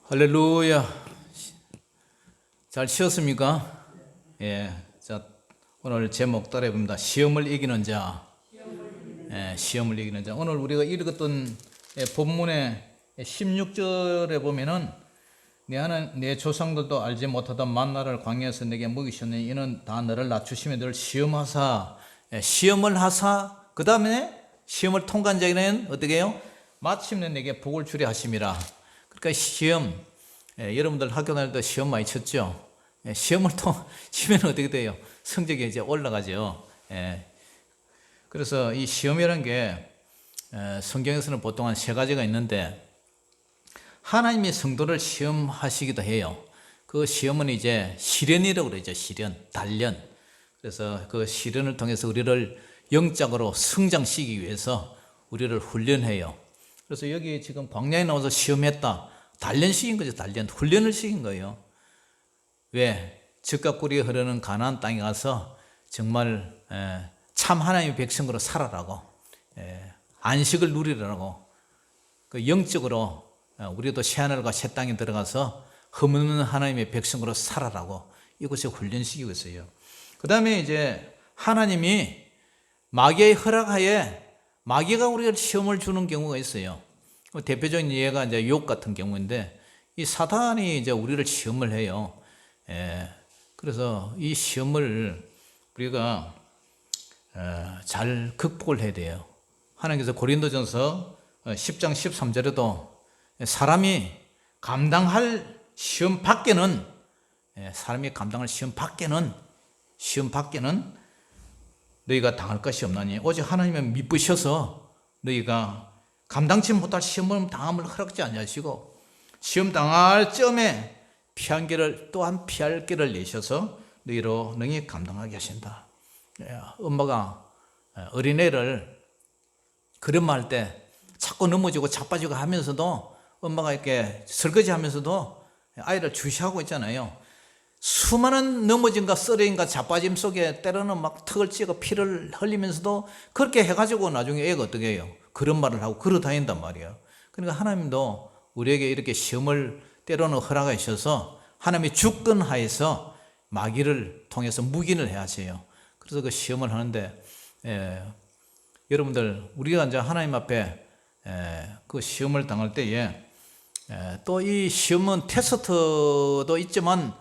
할렐루야. 잘 쉬었습니까? 예. 자, 오늘 제목 따라해 봅니다. 시험을 이기는 자. 예, 시험을 이기는 자. 오늘 우리가 읽었던 본문의 16절에 보면은 내 조상들도 알지 못하던 만나를 광야에서 내게 먹이셨느니 이는 다 너를 낮추시며 너를 시험하사, 시험을 하사, 그 다음에 시험을 통과한 자에게는 어떻게 해요? 마침내 내게 복을 주려 하심이라. 그러니까 시험, 여러분들 학교 다닐 때 시험 많이 쳤죠? 시험을 치면 어떻게 돼요? 성적이 이제 올라가죠. 그래서 이 시험이라는 게 성경에서는 보통 한 세 가지가 있는데, 하나님이 성도를 시험하시기도 해요. 그 시험은 이제 시련이라고 그러죠. 시련, 단련. 그래서 그 시련을 통해서 우리를 영적으로 성장시키기 위해서 우리를 훈련해요. 그래서 여기 지금 광야에 나와서 시험했다. 단련시킨 거죠. 단련. 훈련을 시킨 거예요. 왜? 젖과 꿀이 흐르는 가나안 땅에 가서 정말 참 하나님의 백성으로 살아라고, 안식을 누리라고, 그 영적으로 우리도 새하늘과 새 땅에 들어가서 흠없는 하나님의 백성으로 살아라고 이곳에 훈련시키고 있어요. 그 다음에 이제 하나님이 마귀의 허락하에 마귀가 우리가 시험을 주는 경우가 있어요. 대표적인 예가 이제 욥 같은 경우인데, 이 사탄이 이제 우리를 시험을 해요. 그래서 이 시험을 우리가 잘 극복을 해야 돼요. 하나님께서 고린도전서 10장 13절에도 사람이 감당할 시험 밖에는, 사람이 감당할 시험 밖에는 너희가 당할 것이 없나니 오직 하나님을 믿으셔서 너희가 감당치 못할 시험을 당함을 허락지 아니하시고 시험 당할 점에 또한 피할 길을 내셔서 너희로 능히 감당하게 하신다. 엄마가 어린애를 걸음마할 때 자꾸 넘어지고 자빠지고 하면서도 엄마가 이렇게 설거지 하면서도 아이를 주시하고 있잖아요. 수많은 넘어짐과 쓰러짐과 자빠짐 속에 때로는 막 턱을 찌고 피를 흘리면서도 그렇게 해가지고 나중에 애가 어떻게 해요? 그런 말을 하고 걸어 다닌단 말이에요. 그러니까 하나님도 우리에게 이렇게 시험을 때로는 허락하셔서 하나님이 주권 하에서 마귀를 통해서 묵인을 해야 하세요. 그래서 그 시험을 하는데, 여러분들 우리가 이제 하나님 앞에 그 시험을 당할 때에 또 이 시험은 테스트도 있지만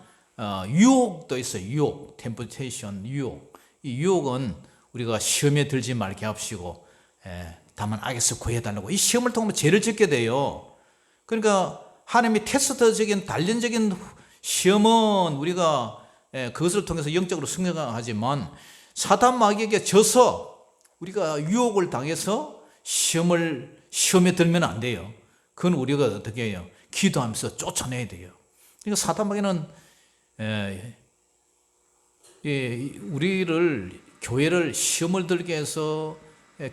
유혹도 있어요. 유혹, 템프테이션, 유혹. 이 유혹은 우리가 시험에 들지 말게 합시고 다만 악에서 구해달라고. 이 시험을 통하면 죄를 짓게 돼요. 그러니까 하나님이 테스트적인 단련적인 시험은 우리가 그것을 통해서 영적으로 승리하지만 사단 마귀에게 져서 우리가 유혹을 당해서 시험에 들면 안 돼요. 그건 우리가 어떻게 해요? 기도하면서 쫓아내야 돼요. 그러니까 사단 마귀는 우리를, 교회를 시험을 들게 해서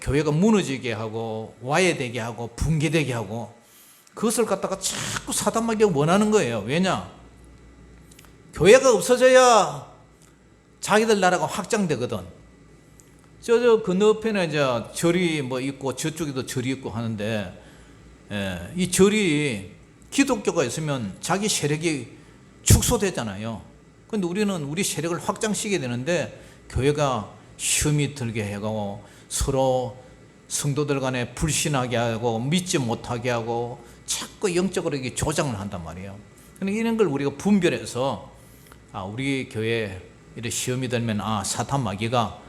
교회가 무너지게 하고 와해되게 하고 붕괴되게 하고, 그것을 갖다가 자꾸 사단 마귀가 원하는 거예요. 왜냐? 교회가 없어져야 자기들 나라가 확장되거든. 저 건너편에 이제 절이 뭐 있고 저쪽에도 절이 있고 하는데, 이 절이 기독교가 있으면 자기 세력이 축소되잖아요. 그런데 우리는 우리 세력을 확장시켜야 되는데 교회가 시험이 들게 해가고 서로 성도들 간에 불신하게 하고 믿지 못하게 하고 자꾸 영적으로 이렇게 조장을 한단 말이에요. 그러니까 이런 걸 우리가 분별해서 우리 교회에 이렇게 시험이 들면 사탄 마귀가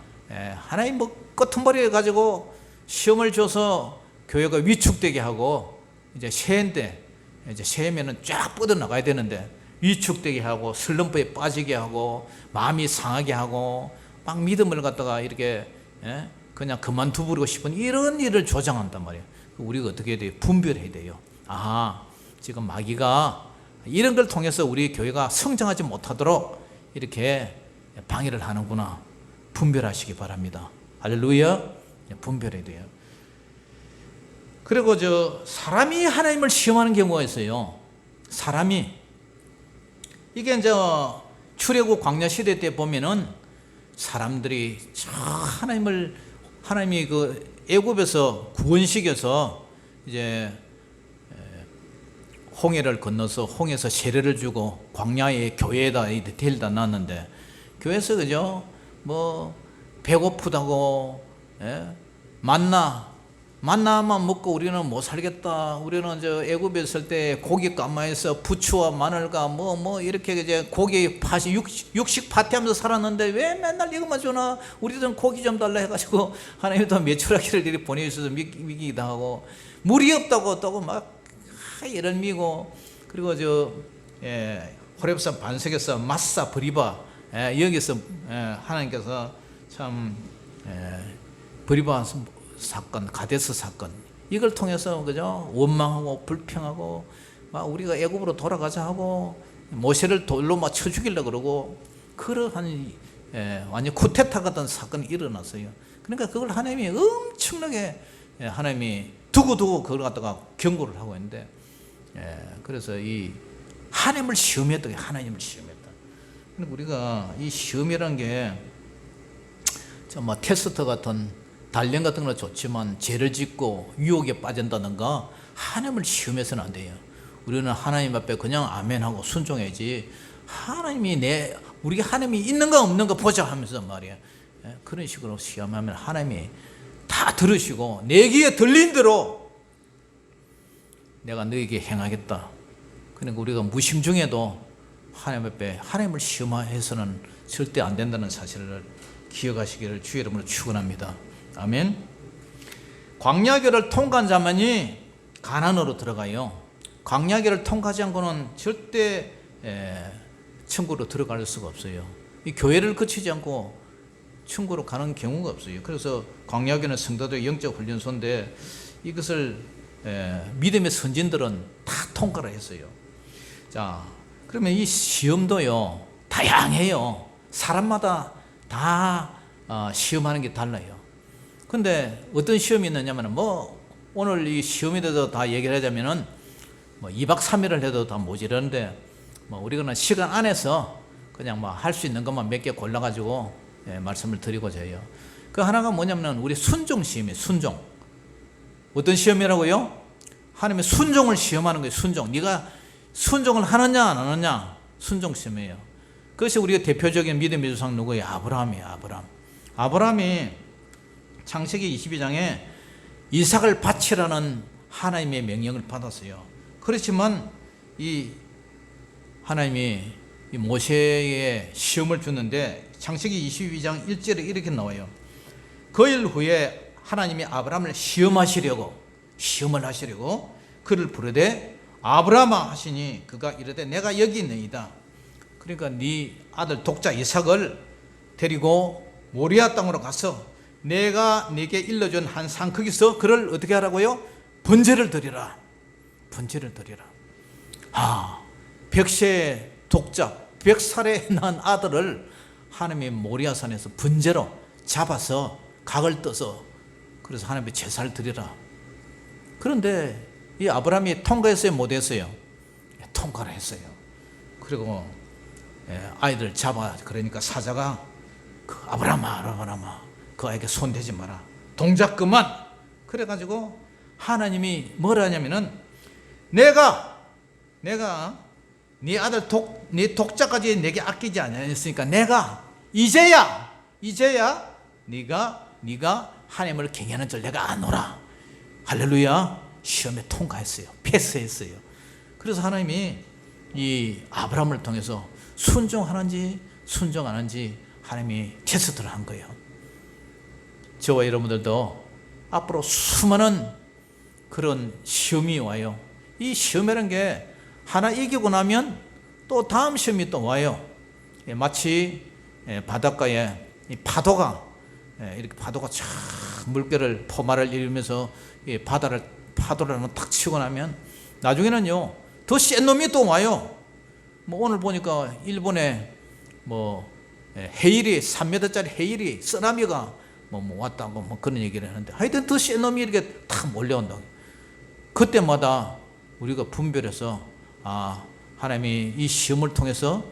하나님 끄트머리에 가지고 시험을 줘서 교회가 위축되게 하고, 이제 새해인데 이제 새해면은 쫙 뻗어 나가야 되는데 위축되게 하고 슬럼프에 빠지게 하고 마음이 상하게 하고 막 믿음을 갖다가 이렇게 그냥 그만두버리고 싶은 이런 일을 조장한단 말이에요. 우리가 어떻게 해야 돼요? 분별해야 돼요. 지금 마귀가 이런 걸 통해서 우리 교회가 성장하지 못하도록 이렇게 방해를 하는구나. 분별하시기 바랍니다. 할렐루야. 분별해야 돼요. 그리고 사람이 하나님을 시험하는 경우가 있어요. 사람이, 이게 이제 출애굽 광야 시대 때 보면은 사람들이 하나님이 그 애굽에서 구원시켜서 이제 홍해를 건너서 홍해에서 세례를 주고 광야의 교회에다 데려다 놨는데 교회에서 그죠? 뭐 배고프다고 만나만 먹고 우리는 못 살겠다. 우리는 저 애굽에 있을 때 고기 까마에서 부추와 마늘과 뭐 이렇게 이제 고기 파시 육식 파티하면서 살았는데 왜 맨날 이것만 주나? 우리들은 고기 좀 달라 해가지고 하나님이 또 메추라기를 이렇게 보내주셔서 미기도 하고 물이 없다고 또 막 이런 미고 그리고 호렙산 반석에서 마사 브리바 여기서 하나님께서 참 브리바 사건, 가데스 사건 이걸 통해서 그죠? 원망하고 불평하고 막 우리가 애굽으로 돌아가자 하고 모세를 돌로 막 쳐 죽이려고 그러고 그러한 완전 쿠데타 같은 사건이 일어났어요. 그러니까 그걸 하나님이 엄청나게 하나님이 두고두고 그걸 갖다가 경고를 하고 있는데 그래서 이 하나님을 시험했다. 하나님을 시험했다. 그러니까 우리가 이 시험이라는 게 뭐 테스트 같은 단련 같은 건 좋지만 죄를 짓고 유혹에 빠진다든가 하나님을 시험해서는 안 돼요. 우리는 하나님 앞에 그냥 아멘하고 순종해야지 우리가 하나님이 있는가 없는가 보자 하면서 말이야. 그런 식으로 시험하면 하나님이 다 들으시고 내 귀에 들린 대로 내가 너에게 행하겠다. 그러니까 우리가 무심 중에도 하나님 앞에 하나님을 시험해서는 절대 안 된다는 사실을 기억하시기를 주의 이름으로 축원합니다. 아멘. 광야길을 통과한 자만이 가나안으로 들어가요. 광야길을 통과하지 않고는 절대 천국으로 들어갈 수가 없어요. 이 교회를 거치지 않고 천국으로 가는 경우가 없어요. 그래서 광야길은 성도들의 영적 훈련소인데 이것을 믿음의 선진들은 다 통과를 했어요. 자, 그러면 이 시험도요 다양해요. 사람마다 다 시험하는 게 달라요. 근데 어떤 시험이 있느냐면 뭐 오늘 이 시험에 대해서 다 얘기를 하자면은 뭐 2박 3일을 해도 다 모자라는데 뭐 우리가 시간 안에서 그냥 뭐 할 수 있는 것만 몇 개 골라가지고 말씀을 드리고자 해요. 그 하나가 뭐냐면 우리 순종 시험이에요. 순종. 어떤 시험이라고요? 하나님의 순종을 시험하는 거예요. 순종. 네가 순종을 하느냐 안 하느냐 순종 시험이에요. 그것이 우리가 대표적인 믿음의 조상 누구예요? 아브라함이에요. 아브라함이 창세기 22장에 이삭을 바치라는 하나님의 명령을 받았어요. 그렇지만 이 하나님이 이 모세에게 시험을 주는데 창세기 22장 1절에 이렇게 나와요. 그 일 후에 하나님이 아브라함을 시험을 하시려고 그를 부르되 아브라함아 하시니 그가 이르되 내가 여기 있느이다. 그러니까 네 아들 독자 이삭을 데리고 모리아 땅으로 가서 내가 네게 일러준 한 산 거기서 그를 어떻게 하라고요? 번제를 드리라. 100세 독자 100살에 낳은 아들을 하나님의 모리아산에서 번제로 잡아서 각을 떠서 그래서 하나님의 제사를 드리라. 그런데 이 아브라함이 통과했어요? 못했어요? 통과를 했어요. 그리고 아이들 잡아 그러니까 사자가 아브라함아 그 아이에게 손대지 마라. 동작 그만. 그래가지고 하나님이 뭐라 하냐면은 내가 네 아들 네 독자까지 내게 아끼지 않았으니까 내가 이제야 네가 하나님을 경외하는 줄 내가 아노라. 할렐루야. 시험에 통과했어요. 패스했어요. 그래서 하나님이 이 아브라함을 통해서 순종하는지 순종 안 하는지 하나님이 테스트를 한 거예요. 저와 여러분들도 앞으로 수많은 그런 시험이 와요. 이 시험이라는 게 하나 이기고 나면 또 다음 시험이 또 와요. 마치 바닷가에 이 파도가 이렇게 파도가 쫙 물결을 포마를 일으면서 이 파도를 탁 치고 나면 나중에는요 더 센 놈이 또 와요. 뭐 오늘 보니까 일본에 뭐 해일이 3m짜리 해일이 쓰나미가 뭐 왔다고 뭐 그런 얘기를 하는데 하여튼 더 센 놈이 이렇게 탁 몰려온다. 그때마다 우리가 분별해서 하나님이 이 시험을 통해서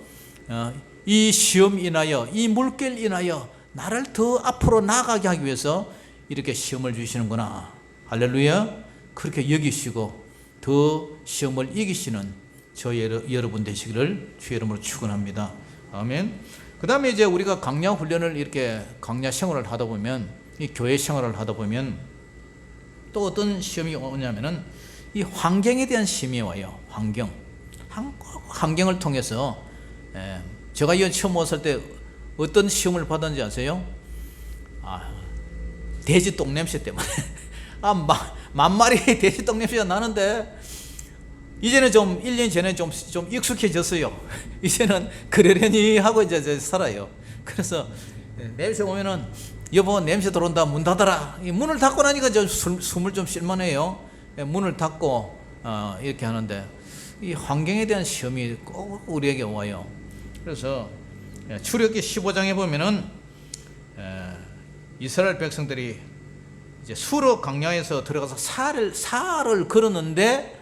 이 시험 인하여 이 물결 인하여 나를 더 앞으로 나아가게 하기 위해서 이렇게 시험을 주시는구나. 할렐루야. 그렇게 여기시고 더 시험을 이기시는 저 여러분 되시기를 주의 이름으로 축원합니다. 아멘. 그 다음에 이제 우리가 강야 훈련을 이렇게 강야 생활을 하다 보면, 이 교회 생활을 하다 보면 또 어떤 시험이 오냐면은 이 환경에 대한 시험이 와요. 환경을 통해서, 제가 이 처음 왔을 때 어떤 시험을 받았는지 아세요? 돼지 똥냄새 때문에. 만마리 돼지 똥냄새가 나는데, 이제는 좀 1년 전에 좀 익숙해졌어요. 이제는 그러려니 하고 이제 살아요. 그래서 냄새 오면은, 여보 냄새 들어온다, 문 닫아라. 이 문을 닫고 나니까 좀 숨을 좀 쉴만해요. 문을 닫고 이렇게 하는데, 이 환경에 대한 시험이 꼭 우리에게 와요. 그래서 출애굽기 15장에 보면은 이스라엘 백성들이 이제 수르 강야에서 들어가서 사를 걸었는데,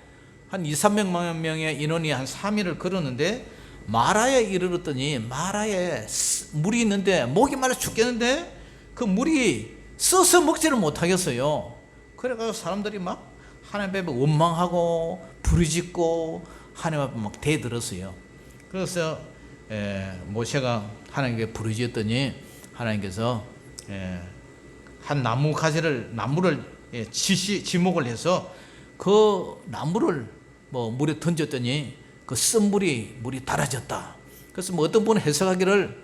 한 2-300만 명의 인원이 한 3일을 걸었는데, 마라에 이르렀더니 마라에 물이 있는데 목이 말라 죽겠는데 그 물이 써서 먹지를 못하겠어요. 그래가지고 사람들이 막 하나님 앞에 원망하고 부르짖고 하나님 앞에 막 대들었어요. 그래서 모세가 하나님께 부르짖었더니 하나님께서 한 나무를 지목을 해서 그 나무를 물에 던졌더니 그 물이 달아졌다. 그래서 어떤 분은 해석하기를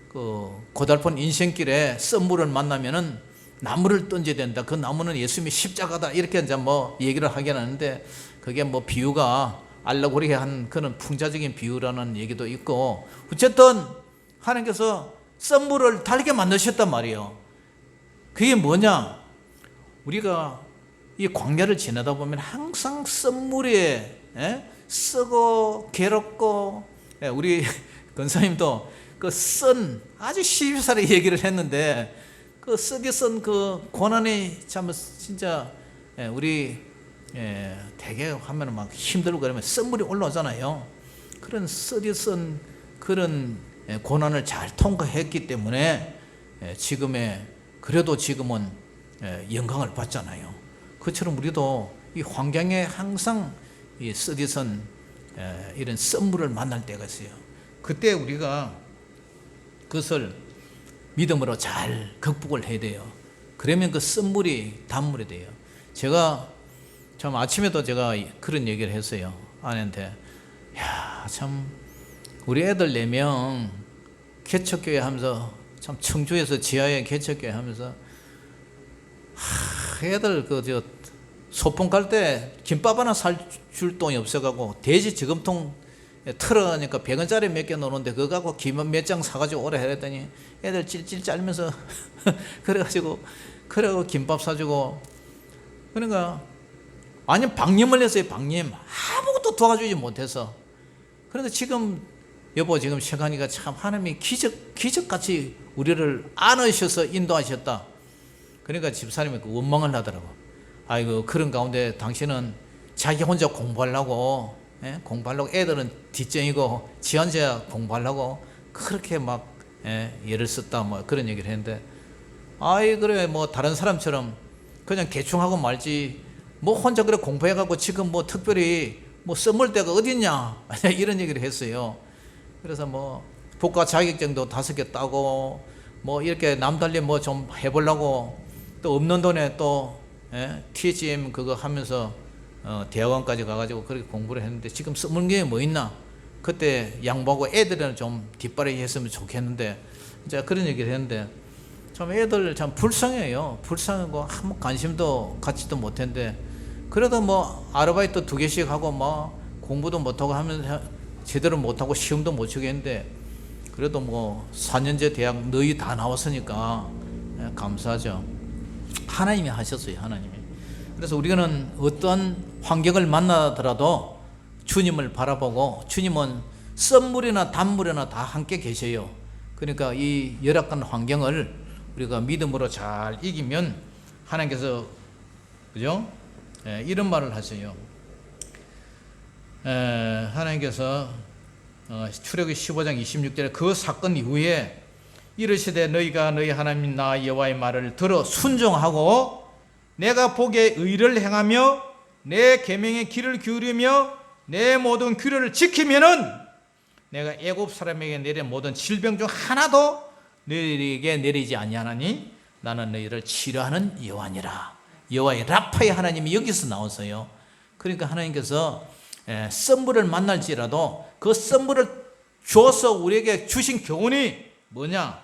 그 고달픈 인생길에 쓴물을 만나면은 나무를 던져야 된다. 그 나무는 예수님의 십자가다. 이렇게 이제 얘기를 하긴 하는데, 그게 비유가 알레고리한 그런 풍자적인 비유라는 얘기도 있고, 어쨌든 하나님께서 쓴물을 달게 만드셨단 말이에요. 그게 뭐냐? 우리가 이 광야를 지나다 보면 항상 쓴물에 쓰고 괴롭고, 우리 권사님도 그 아주 시비살이 얘기를 했는데, 그 쓰게 쓴 그 고난이 참 진짜 우리 되게 하면 막 힘들고 그러면 쓴물이 올라오잖아요. 그런 쓰게 쓴 그런 고난을 잘 통과했기 때문에 그래도 지금은 영광을 받잖아요. 그처럼 우리도 이 환경에 항상 이 쓰디선 이런 썸물을 만날 때가 있어요. 그때 우리가 그것을 믿음으로 잘 극복을 해야 돼요. 그러면 그 썸물이 단물이 돼요. 제가 참 아침에도 제가 그런 얘기를 했어요. 아내한테, 참 우리 애들 4명 개척교회 하면서, 참 청주에서 지하에 개척교회 하면서, 애들 소풍 갈 때 김밥 하나 살 돈이 없어가고 돼지 저금통 털어가니까 100원짜리 몇 개 넣는데 그거 갖고 김 몇 장 사가지고 오래 해랬더니 애들 찔찔 짤면서 그래가지고 김밥 사주고, 그러니까 완전 방임을 했어요. 방임. 아무것도 도와주지 못해서. 그런데 지금 여보 지금 시간이가 참 하나님이 기적같이 우리를 안으셔서 인도하셨다. 그러니까 집사님이 원망을 하더라고. 아이고, 그런 가운데 당신은 자기 혼자 공부하려고 애들은 뒷전이고 지 혼자 공부하려고 그렇게 막 애를 썼다, 그런 얘기를 했는데, 그래 다른 사람처럼 그냥 개충하고 말지, 혼자 그래 공부해갖고 지금 특별히 써먹을 데가 어딨냐 이런 얘기를 했어요. 그래서 국가 자격증도 5개 따고 이렇게 남달리 좀 해보려고, 또 없는 돈에 또 THM 그거 하면서 대학원까지 가가지고 그렇게 공부를 했는데, 지금 써먹는 게 뭐 있나? 그때 양보하고 애들은 좀 뒷바라지 했으면 좋겠는데, 이제 그런 얘기를 했는데, 참 애들 참 불쌍해요. 불쌍하고 아무 관심도 갖지도 못했는데, 그래도 아르바이트 2개씩 하고 공부도 못하고 하면서 제대로 못하고 시험도 못 치겠는데, 그래도 4년제 대학 너희 다 나왔으니까 감사하죠. 하나님이 하셨어요. 하나님이. 그래서 우리는 어떠한 환경을 만나더라도 주님을 바라보고, 주님은 썸물이나 단물이나 다 함께 계셔요. 그러니까 이 열악한 환경을 우리가 믿음으로 잘 이기면 하나님께서, 그죠? 이런 말을 하세요. 하나님께서 출애굽기 15장 26절에 그 사건 이후에 이르시되 너희가 너희 하나님 나 여호와의 말을 들어 순종하고 내가 보기에 의를 행하며 내 계명에 귀를 기울이며 내 모든 규례를 지키면은 내가 애굽 사람에게 내린 모든 질병 중 하나도 너희에게 내리지 아니하나니 나는 너희를 치료하는 여호와니라. 여호와의 라파의 하나님이 여기서 나왔어요. 그러니까 하나님께서 썸물을 만날지라도 그 썸물을 줘서 우리에게 주신 교훈이 뭐냐?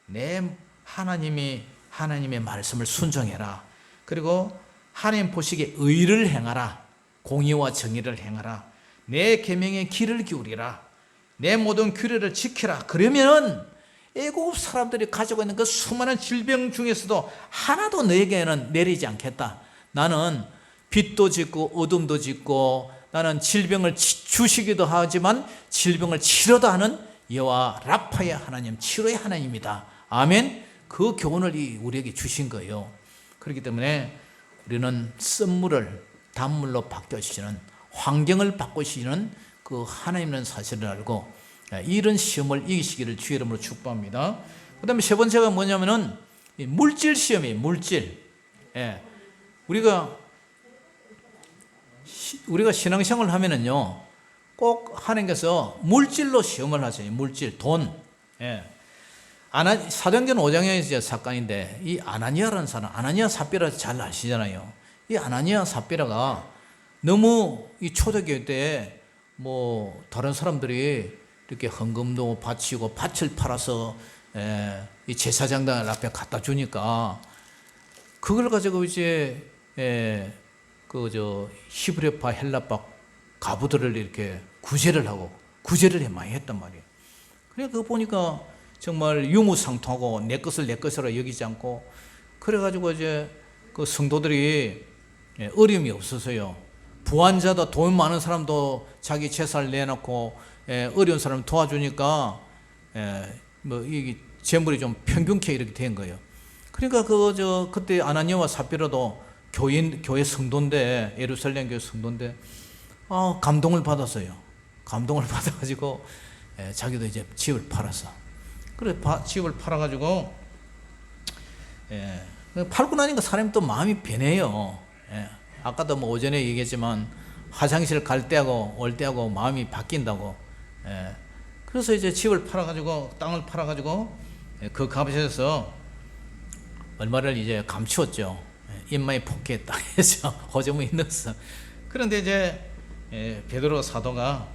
내 하나님의 말씀을 순종해라. 그리고 하나님 보시기에 의를 행하라. 공의와 정의를 행하라. 내 계명에 귀를 기울이라. 내 모든 규례를 지키라. 그러면 애국 사람들이 가지고 있는 그 수많은 질병 중에서도 하나도 너에게는 내리지 않겠다. 나는 빛도 짓고 어둠도 짓고 나는 질병을 주시기도 하지만 질병을 치료도 하는 여호와 라파의 하나님, 치료의 하나님이다. 아멘. 그 교훈을 우리에게 주신 거예요. 그렇기 때문에 우리는 썸물을 단물로 바꿔주시는, 환경을 바꾸시는 그 하나님이라는 사실을 알고 이런 시험을 이기시기를 주의 이름으로 축복합니다. 그 다음에 세 번째가 뭐냐면은 물질 시험이에요. 물질. 우리가 신앙생활을 하면은요, 꼭 하나님께서 물질로 시험을 하세요. 물질, 돈. 사도행전 5장의 사건인데, 이 아나니아라는 사람, 아나니아 삽비라 잘 아시잖아요. 이 아나니아 삽비라가 너무 이 초대교회 때 뭐 다른 사람들이 이렇게 헌금도 바치고 밭을 팔아서 이 제사장들 앞에 갖다 주니까 그걸 가지고 이제 히브리파 헬라파 가부들을 이렇게 구제를 많이 했단 말이에요. 그래 그거 보니까 정말 유무상통하고 내 것을 내 것으로 여기지 않고, 그래가지고 이제 그 성도들이 어려움이 없어서요. 부한자도 돈 많은 사람도 자기 재산을 내놓고 어려운 사람을 도와주니까 뭐 이 재물이 좀 평균케 이렇게 된 거예요. 그러니까 그때 아나니아와 삽비라도 교회 성도인데, 예루살렘 교회 성도인데 감동을 받았어요. 감동을 받아가지고 자기도 이제 집을 팔았어. 그래 집을 팔아가지고 팔고 나니까 사람이 또 마음이 변해요. 아까도 뭐 오전에 얘기했지만 화장실 갈 때하고 올 때하고 마음이 바뀐다고. 그래서 이제 집을 팔아가지고 땅을 팔아가지고 그 값에서 얼마를 이제 감추었죠. 입마에 포켓다 해서 호주머니 넣었어. 그런데 이제 베드로 사도가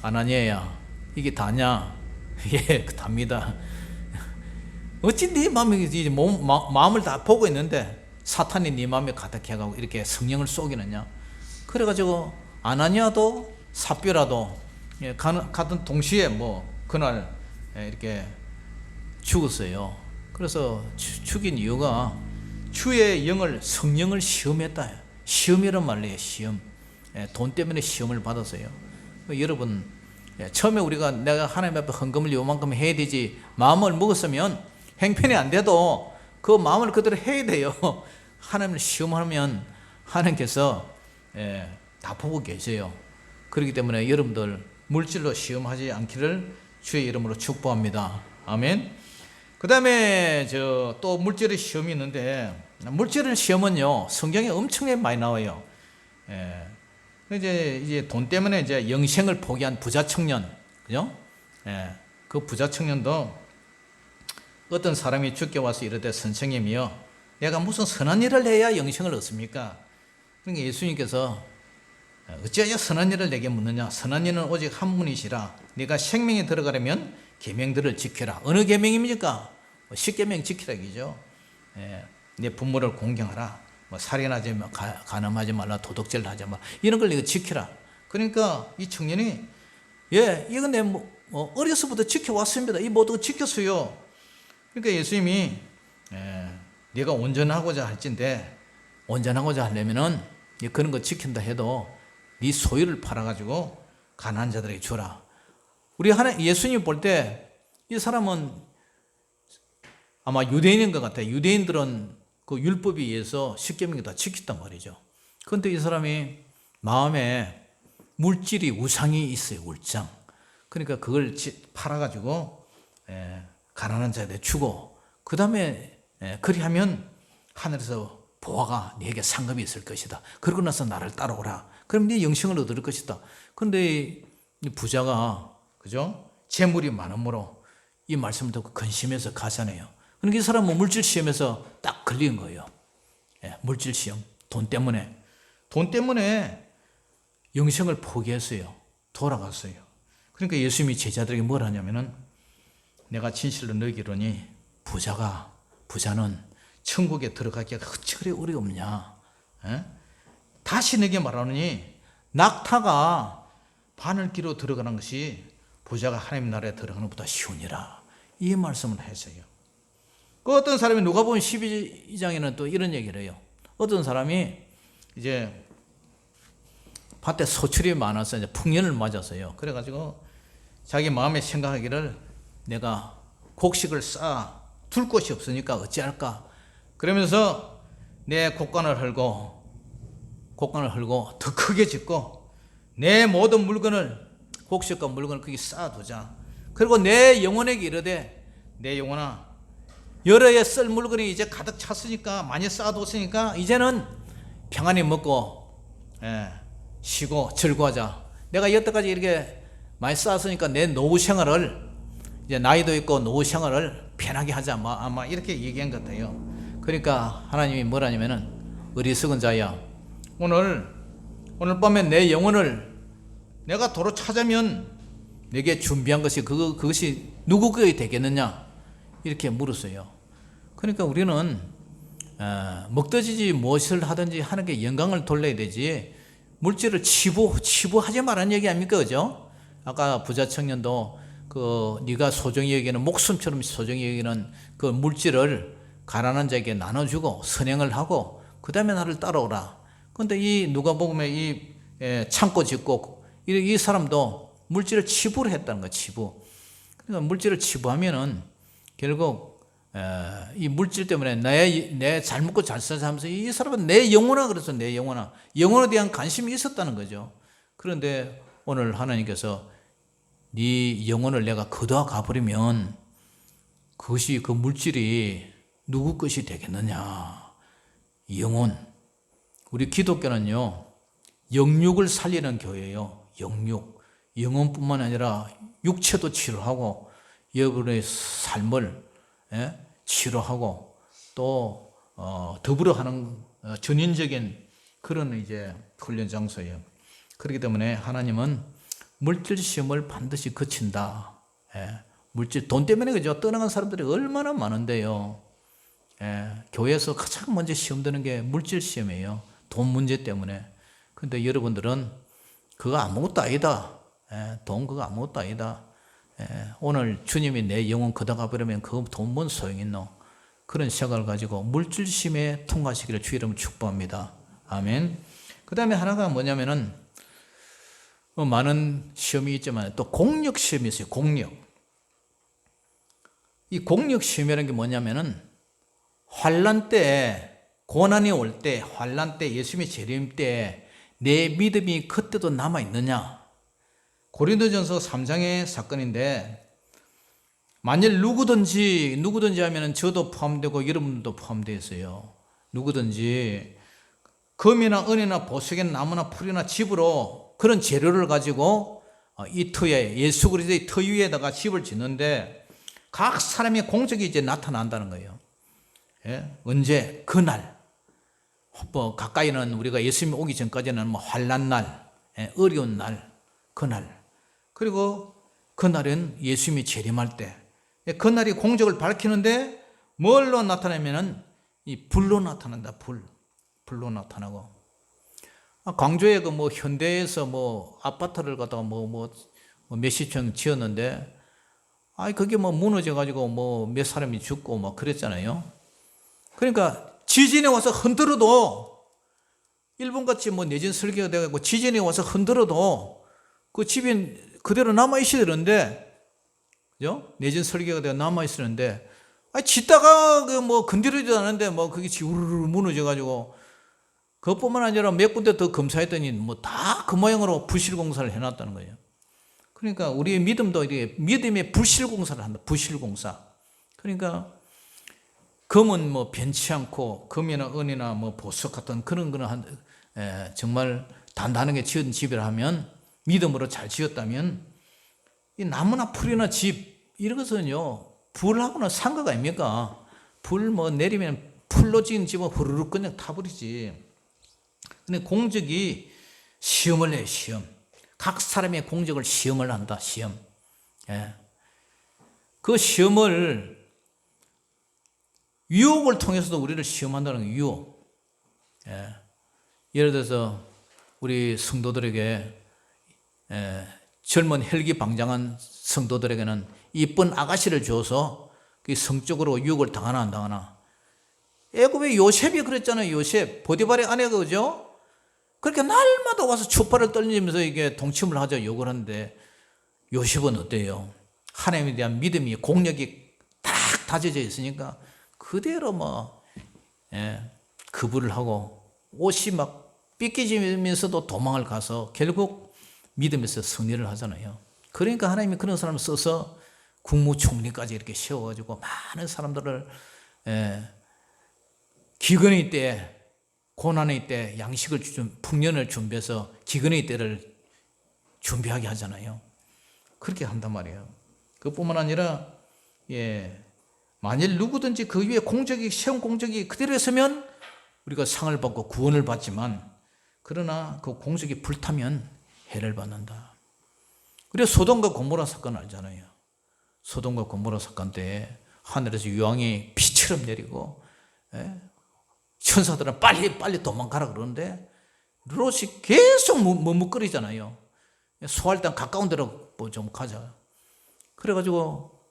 아나니아야, 이게 다냐? 예, 답니다. 어찌 네 마음을 다 보고 있는데 사탄이 네 마음에 가득해가고 이렇게 성령을 쏘기느냐? 그래가지고 아나니아도 삽비라도 같은 동시에 뭐 그날 이렇게 죽었어요. 그래서 죽인 이유가 주의 성령을 시험했다. 시험이란 말이에요. 시험. 돈 때문에 시험을 받았어요. 여러분, 처음에 우리가 내가 하나님 앞에 헌금을 요만큼 해야 되지 마음을 먹었으면 행편이 안 돼도 그 마음을 그대로 해야 돼요. 하나님을 시험하면 하나님께서 다 보고 계세요. 그렇기 때문에 여러분들 물질로 시험하지 않기를 주의 이름으로 축복합니다. 아멘. 그 다음에 또 물질의 시험이 있는데, 물질의 시험은요 성경에 엄청나게 많이 나와요. 이제 돈 때문에 이제 영생을 포기한 부자 청년, 그죠? 그 부자 청년도 어떤 사람이 죽게 와서 이르되 선생님이여, 내가 무슨 선한 일을 해야 영생을 얻습니까? 그러니까 예수님께서 어찌하여 선한 일을 내게 묻느냐? 선한 일은 오직 한 분이시라. 네가 생명에 들어가려면 계명들을 지켜라. 어느 계명입니까? 10계명 지키라 이죠. 네 부모를 공경하라. 뭐 살인하지 마, 간음하지 말라, 도둑질 하지 말라. 이런 걸 네가 지켜라. 그러니까 이 청년이 이거 내 어려서부터 지켜왔습니다. 이 모두 지켰어요. 그러니까 예수님이 네가 온전하고자 할진데, 온전하고자 하려면은 그런 거 지킨다 해도 네 소유를 팔아가지고 가난한 자들에게 주라. 우리 예수님 볼 때 이 사람은 아마 유대인인 것 같아요. 유대인들은 그 율법에 의해서 십계명을 다 지켰단 말이죠. 그런데 이 사람이 마음에 물질이 우상이 있어요. 울장. 그러니까 그걸 팔아가지고 가난한 자들에게 주고, 그 다음에 그리하면 하늘에서 보화가 네게 상급이 있을 것이다. 그러고 나서 나를 따라오라. 그럼 네 영생을 얻을 것이다. 그런데 이 부자가 그죠? 재물이 많으므로 이 말씀을 듣고 근심해서 가잖아요. 그러니까 이 사람은 물질 시험에서 딱 걸린 거예요. 예, 물질 시험, 돈 때문에 영생을 포기했어요. 돌아갔어요. 그러니까 예수님이 제자들에게 뭘 하냐면은 내가 진실로 너희기로니 부자는 천국에 들어가기가 어찌 그리 어려우냐. 예? 다시 내게 말하노니 낙타가 바늘기로 들어가는 것이 부자가 하나님 나라에 들어가는 것보다 쉬우니라. 이 말씀을 했어요. 그 어떤 사람이 누가복음 12장에는 또 이런 얘기를 해요. 어떤 사람이 이제 밭에 소출이 많아서 이제 풍년을 맞았어요. 그래가지고 자기 마음에 생각하기를 내가 곡식을 쌓아둘 곳이 없으니까 어찌할까. 그러면서 내 곡간을 헐고 더 크게 짓고 내 모든 물건을 곡식과 물건을 거기 쌓아두자. 그리고 내 영혼에게 이르되 내 영혼아 여러 해 쓸 물건이 이제 가득 찼으니까 많이 쌓아뒀으니까 이제는 평안히 먹고 쉬고 즐거워하자. 내가 여태까지 이렇게 많이 쌓았으니까 내 노후 생활을 이제 나이도 있고 노후 생활을 편하게 하자. 아마 이렇게 얘기한 것 같아요. 그러니까 하나님이 뭐라냐면은 어리석은 자야 오늘 밤에 내 영혼을 내가 도로 찾으면 내게 준비한 것이 그것이 누구 거에 되겠느냐 이렇게 물었어요. 그러니까 우리는 먹더지지 무엇을 하든지 하는 게 영광을 돌려야 되지 물질을 치부하지 말라는 얘기 아닙니까? 그죠? 아까 부자 청년도 네가 소중히 여기는 목숨처럼 소중히 여기는 그 물질을 가난한 자에게 나눠주고 선행을 하고 그 다음에 나를 따라오라. 그런데 이 누가복음에 이 창고 짓고 이 사람도 물질을 치부를 했다는 거예요. 치부. 그러니까 물질을 치부하면은 결국 이 물질 때문에 내 잘 먹고 잘 살자 하면서 이 사람은 내 영혼아 그래서 내 영혼에 대한 관심이 있었다는 거죠. 그런데 오늘 하나님께서 네 영혼을 내가 거둬 가버리면 그것이 그 물질이 누구 것이 되겠느냐. 영혼. 우리 기독교는요 영육을 살리는 교회예요. 영혼뿐만 아니라 육체도 치료하고 여러분의 삶을 치료하고 또 더불어 하는 전인적인 그런 이제 훈련 장소예요. 그렇기 때문에 하나님은 물질 시험을 반드시 거친다. 물질 돈 때문에 그죠? 떠나간 사람들이 얼마나 많은데요. 교회에서 가장 먼저 시험 드는 게 물질 시험이에요. 돈 문제 때문에. 근데 여러분들은 그거 아무것도 아니다. 돈 그거 아무것도 아니다. 오늘 주님이 내 영혼 걷어가 버리면 그 돈 뭔 소용이 있노? 그런 생각을 가지고 물질심에 통과하시기를 주 이름으로 축복합니다. 아멘. 그 다음에 하나가 뭐냐면은 많은 시험이 있지만 또 공력 시험이 있어요. 공력. 이 공력 시험이라는 게 뭐냐면은 환난 때, 고난이 올 때, 환난 때, 예수님의 재림 때 내 믿음이 그때도 남아 있느냐? 고린도전서 3장의 사건인데 만일 누구든지 하면은 저도 포함되고 여러분도 포함되어 있어요. 누구든지 금이나 은이나 보석이나 나무나 풀이나 집으로 그런 재료를 가지고 이 터에 예수 그리스도의 터 위에다가 집을 짓는데 각 사람의 공적이 이제 나타난다는 거예요. 언제? 그날. 가까이는 우리가 예수님 오기 전까지는 환난 날, 어려운 날, 그날. 그리고 그날은 예수님이 재림할 때, 그날이 공적을 밝히는데 뭘로 나타나면은 이 불로 나타난다. 불로 나타나고. 광주에 현대에서 아파트를 갖다가 몇십 평 지었는데, 그게 무너져가지고 몇 사람이 죽고 그랬잖아요. 그러니까 지진에 와서 흔들어도 일본같이 내진 설계가 돼가지고 지진에 와서 흔들어도 그 집이 그대로 남아있어야 되는데, 그죠? 내진 설계가 되어 남아있었는데, 짓다가 건드리지도 않은데 그게 우르르 무너져가지고 그것뿐만 아니라 몇 군데 더 검사했더니 다 그 모양으로 부실공사를 해놨다는 거예요. 그러니까 우리의 믿음도 이렇게 믿음의 부실공사를 한다. 부실공사. 그러니까 금은 뭐 변치 않고 금이나 은이나 뭐 보석 같은 그런 거는 정말 단단하게 지은 집이라 하면 믿음으로 잘 지었다면 이 나무나 풀이나 집 이런 것은요 불하고는 상관가 아닙니까? 불 뭐 내리면 풀로 지은 집은 후루룩 그냥 타버리지. 근데 공적이 시험을 해요. 시험. 각 사람의 공적을 시험을 한다. 시험. 예. 그 시험을 유혹을 통해서도 우리를 시험한다는 거예요. 유혹. 예. 예를 들어서 우리 성도들에게 젊은 혈기방장한 성도들에게는 이쁜 아가씨를 줘서 성적으로 유혹을 당하나 안 당하나. 애굽의 요셉이 그랬잖아요. 요셉 보디발의 아내가 그죠? 그렇게 날마다 와서 추파를 떨리면서 이게 동침을 하죠. 욕을 하는데 요셉은 어때요? 하나님에 대한 믿음이 공력이 딱 다져져 있으니까 그대로 뭐 거부를 하고 옷이 막 삐끼지면서도 도망을 가서 결국 믿음에서 승리를 하잖아요. 그러니까 하나님이 그런 사람을 써서 국무총리까지 이렇게 세워가지고 많은 사람들을 기근의 때, 고난의 때 양식을 풍년을 준비해서 기근의 때를 준비하게 하잖아요. 그렇게 한단 말이에요. 그뿐만 아니라 만일 누구든지 그 위에 공적이 세운 공적이 그대로 있으면 우리가 상을 받고 구원을 받지만 그러나 그 공적이 불타면 해를 받는다. 그래서 소돔과 고모라 사건 알잖아요. 소돔과 고모라 사건 때 하늘에서 유황이 비처럼 내리고 천사들은 빨리 도망가라 그러는데 롯이 계속 머뭇거리잖아요. 소할당 가까운 데로 좀 가자. 그래가지고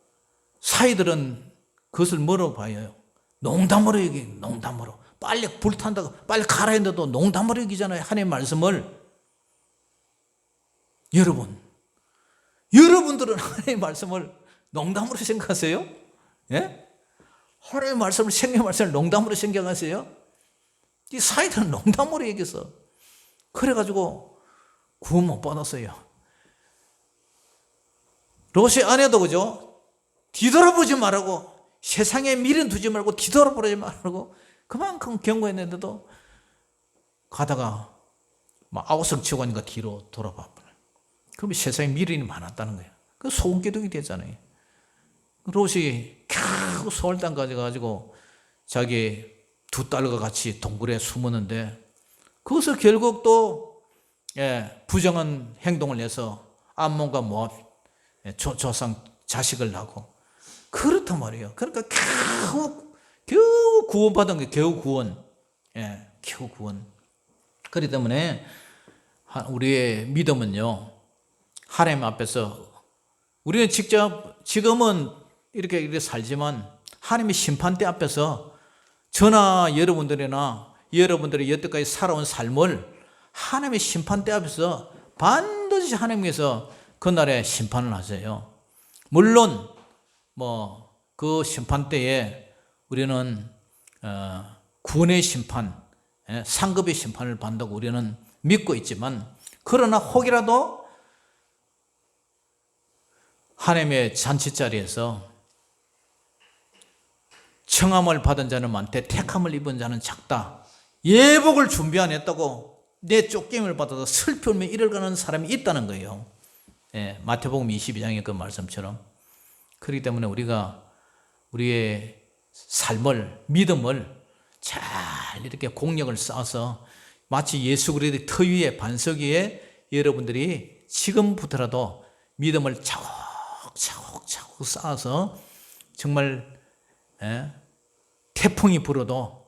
사이들은 그것을 뭐로 봐요? 농담으로 얘기해요. 농담으로. 빨리 불탄다고 빨리 가라 했는데도 농담으로 얘기잖아요. 하나님의 말씀을. 여러분들은 하나님의 말씀을 농담으로 생각하세요? 예? 하나님의 말씀을 생명의 말씀을 농담으로 생각하세요? 이 사이들은 농담으로 얘기했어. 그래가지고 구원 못 받았어요. 롯의 아내도 그죠? 뒤돌아보지 말라고 세상에 미련 두지 말고 뒤돌아보지 말라고 그만큼 경고했는데도 가다가 막 아우성 치고 하니까 뒤로 돌아봐. 그러면 세상에 미련이 많았다는 거예요. 그 소금기둥이 됐잖아요. 롯이 겨우 서울땅까지 가지고 자기 두 딸과 같이 동굴에 숨었는데 그것을 결국 또 부정한 행동을 해서 암몬과 모압 조상 자식을 낳고 그렇단 말이에요. 그러니까 겨우 구원받은 게 겨우 구원. 겨우 구원. 그렇기 때문에 우리의 믿음은요. 하나님 앞에서 우리는 지금은 이렇게 살지만 하나님의 심판대 앞에서 저나 여러분들이나 여러분들이 여태까지 살아온 삶을 하나님의 심판대 앞에서 반드시 하나님께서 그날에 심판을 하세요. 물론 그 심판대에 우리는 구원의 심판, 상급의 심판을 받는다고 우리는 믿고 있지만 그러나 혹이라도 하나님의 잔치자리에서 청함을 받은 자는 많되 택함을 입은 자는 작다. 예복을 준비 안 했다고 내 쫓김을 받아서 슬피 울며 이를 가는 사람이 있다는 거예요. 마태복음 22장의 그 말씀처럼. 그렇기 때문에 우리가 우리의 삶을 믿음을 잘 이렇게 공력을 쌓아서 마치 예수 그리스도의 터 위에 반석 위에 여러분들이 지금부터라도 믿음을 차곡차곡 쌓아서 정말 태풍이 불어도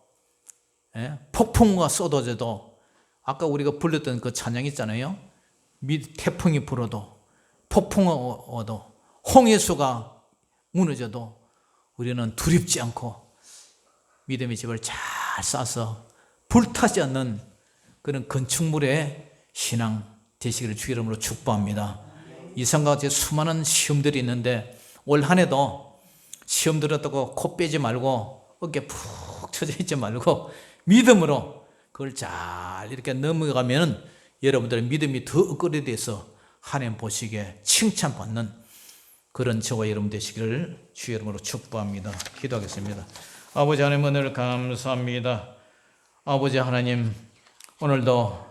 폭풍과 쏟아져도 아까 우리가 불렀던 그 찬양 있잖아요. 태풍이 불어도 폭풍이 와도 홍해수가 무너져도 우리는 두렵지 않고 믿음의 집을 잘 쌓아서 불타지 않는 그런 건축물의 신앙 되시기를 주의 이름으로 축복합니다. 이상과 같이 수많은 시험들이 있는데 올 한 해도 시험 들었다고 코 빼지 말고 어깨 푹 쳐져 있지 말고 믿음으로 그걸 잘 이렇게 넘어가면 여러분들의 믿음이 더 업그레이드돼서 하나님 보시기에 칭찬받는 그런 저와 여러분 되시기를 주의 이름으로 축복합니다. 기도하겠습니다. 아버지 하나님 은혜를 감사합니다. 아버지 하나님, 오늘도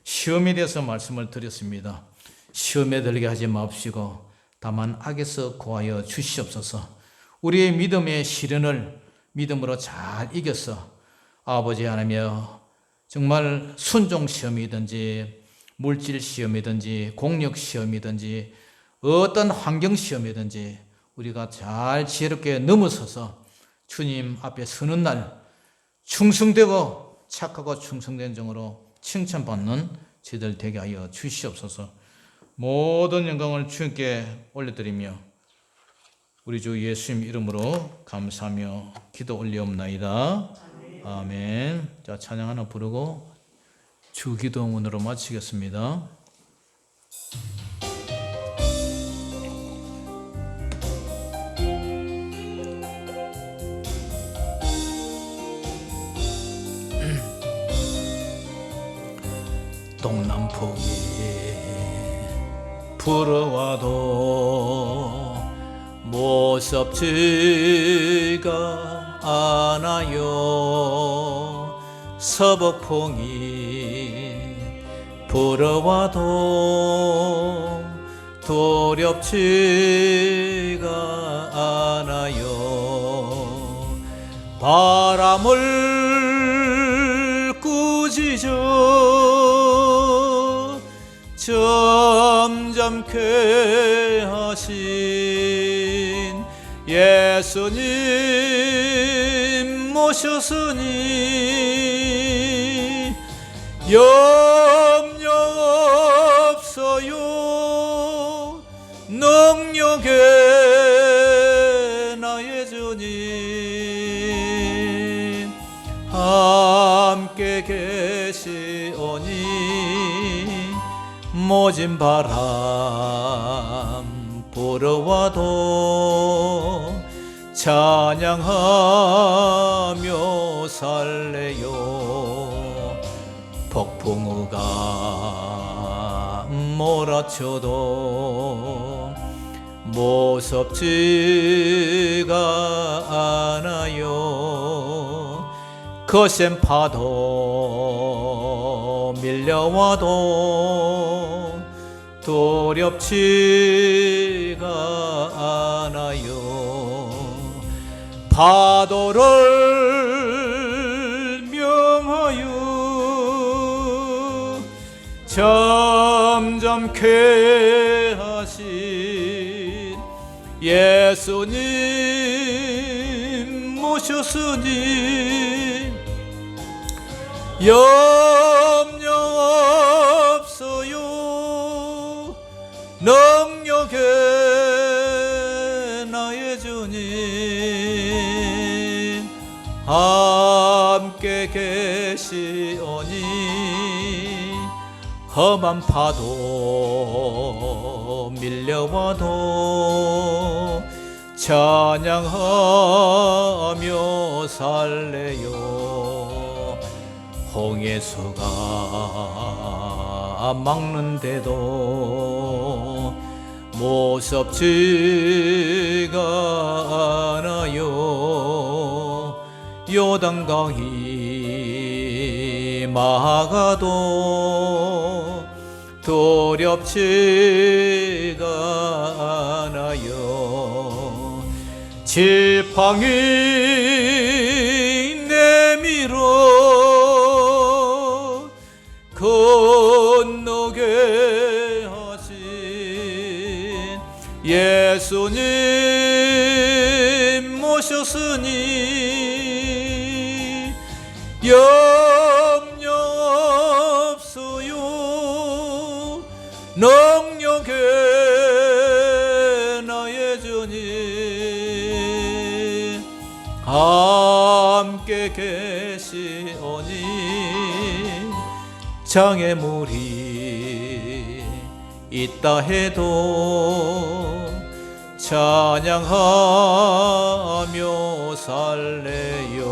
시험에 대해서 말씀을 드렸습니다. 시험에 들게 하지 마옵시고 다만 악에서 구하여 주시옵소서. 우리의 믿음의 시련을 믿음으로 잘 이겨서 아버지 하나님이여 정말 순종 시험이든지 물질 시험이든지 공력 시험이든지 어떤 환경 시험이든지 우리가 잘 지혜롭게 넘어서서 주님 앞에 서는 날 충성되고 착하고 충성된 종으로 칭찬받는 저희들 되게 하여 주시옵소서. 모든 영광을 주님께 올려드리며 우리 주 예수님 이름으로 감사하며 기도 올리옵나이다. 아멘. 자, 찬양 하나 부르고 주 기도문으로 마치겠습니다. 동남풍이 불어와도 무섭지가 않아요. 서북풍이 불어와도 두렵지가 않아요. 바람을 꾸짖어 점잖게 하신 예수님 모셨으니 염려 없어요. 능력의 나의 주님 함께 계시오니 모진 바람 불어와도 찬양하며 살래요. 폭풍우가 몰아쳐도 무섭지가 않아요. 거센 파도 밀려와도 두렵지가 않아요. 파도를 명하여 잠잠케 하신 예수님 모셨으니 염려 없어요. 능력의 나의 주님 함께 계시오니 험한 파도 밀려와도 찬양하며 살래요. 홍해수가 막는데도 무섭지가 않아요. 요단강이 막아도 두렵지가 않아요. 지팡이 내밀어 건너게 하신 예수님 모셨으니 염려 없어요. 능력의 나의 주님 함께 계시오니 장애물이 있다 해도 찬양하며 살래요.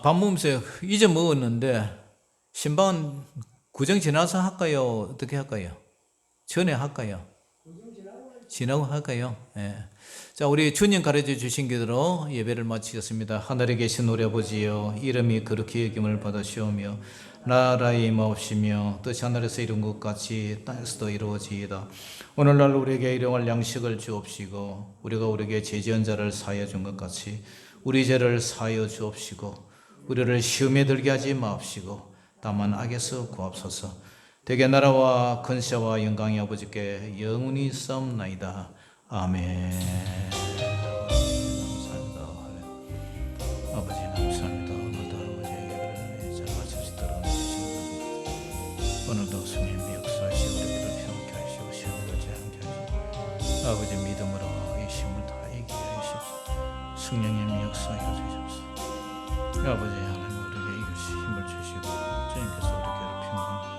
밥 먹으면서 잊어먹었는데 신방은 구정 지나서 할까요? 어떻게 할까요? 전에 할까요? 구정 지나서 지나고 할까요? 예. 자, 우리 주님 가르쳐 주신 대로 예배를 마치겠습니다. 하늘에 계신 우리 아버지여, 이름이 거룩히 여김을 받으시오며 나라의 임하옵시며 뜻이 하늘에서 이룬 것 같이 땅에서도 이루어지이다. 오늘날 우리에게 일용할 양식을 주옵시고 우리가 우리에게 죄지은 자를 사하여 준 것 같이 우리 죄를 사하여 주옵시고 우리를 시험에 들게 하지 마옵시고 다만 악에서 구하옵소서. 대개 나라와 근세와 영광이 아버지께 영원히 있사옵나이다. 아멘. 감사합니다. 아버지 감사합니다. 오늘도 아버지의 예배를 잘 마치시도록 해주신 오늘도 성령님의 역사하시고 우리를 평온케 하시고 시험을 하지 않게 하시고 아버지 믿음으로 이 시험을 다 이기게 하시옵소서. 성령님의 역사하여 주시옵소서. 아버지 하나님 우리에게 이것이 힘을 주시고 주님께서 우리 괴롭힌 것